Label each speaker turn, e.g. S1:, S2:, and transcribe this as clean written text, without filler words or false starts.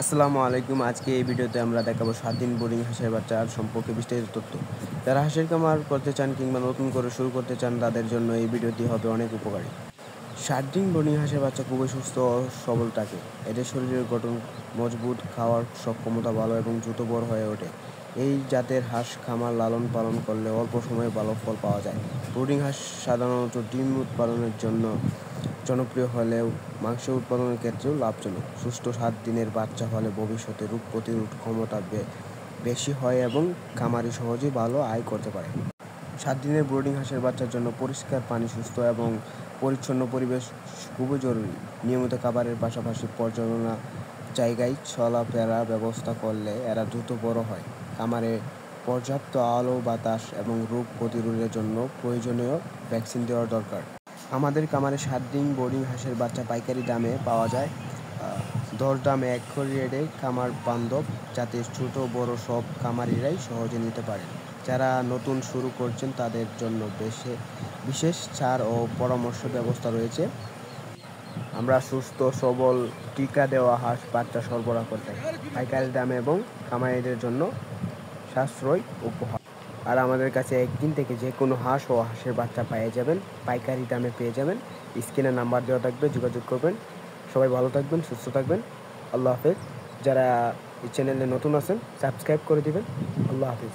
S1: আসসালামু আলাইকুম। আজকে এই ভিডিওতে আমরা দেখাবো 7 দিন বোর্ডিং হাঁসের বাচ্চার সম্পর্কে বিস্তারিত তথ্য। যারা হাঁসের খামার করতে চান কিংবা নতুন করে শুরু করতে চান তাদের জন্য এই ভিডিওটি হবে অনেক উপকারী। 7 দিন বোর্ডিং হাঁসের বাচ্চা খুবই সুস্থ ও সবল থাকে। এদের শরীরের গঠন মজবুত, খাওয়ার সক্ষমতা ভালো এবং দ্রুত বড় হয়ে ওঠে। এই জাতের হাঁস খামার লালন পালন করলে অল্প সময়ে ভালো ফল পাওয়া যায়। বোর্ডিং হাঁস সাধারণত ডিম উৎপাদনের জন্য জনপ্রিয় হলেও মাংস উৎপাদনের ক্ষেত্রেও লাভজনক। সুস্থ 7 দিনের বাচ্চা হলে ভবিষ্যতে রোগ প্রতিরোধ ক্ষমতা বেশি হয় এবং খামারি সহজেই ভালো আয় করতে পারে। 7 দিনের বোর্ডিং হাঁসের বাচ্চার জন্য পরিষ্কার পানি, সুস্থ এবং পরিচ্ছন্ন পরিবেশ খুবই জরুরি। নিয়মিত খাবারের পাশাপাশি পর্যালোচনা জায়গায় চলাফেরার ব্যবস্থা করলে এরা দ্রুত বড় হয়। খামারে পর্যাপ্ত আলো, বাতাস এবং রোগ প্রতিরোধের জন্য প্রয়োজনীয় ভ্যাকসিন দেওয়া দরকার। আমাদের খামারে 7 দিন বোর্ডিং হাঁসের বাচ্চা পাইকারি দামে পাওয়া যায়। দরদাম এক রেটে খামার বান্ধব, যাতে ছোট বড় সব খামারিরাই সহজে নিতে পারে। যারা নতুন শুরু করছেন তাদের জন্য বিশেষ ছাড় ও পরামর্শ ব্যবস্থা রয়েছে। আমরা সুস্থ সবল টিকা দেওয়া হাঁস বাচ্চা সরবরাহ করতে পাইকারি দামে এবং খামারিদের জন্য সাশ্রয় উপহার। আর আমাদের কাছে একদিন থেকে যে কোনো হাঁস ও হাঁসের বাচ্চা পেয়ে যাবেন, পাইকারি দামে পেয়ে যাবেন। স্ক্রিনে নাম্বার দেওয়া থাকবে, যোগাযোগ করবেন। সবাই ভালো থাকবেন, সুস্থ থাকবেন। আল্লাহ হাফেজ। যারা এই চ্যানেলে নতুন আছেন সাবস্ক্রাইব করে দিবেন। আল্লাহ হাফেজ।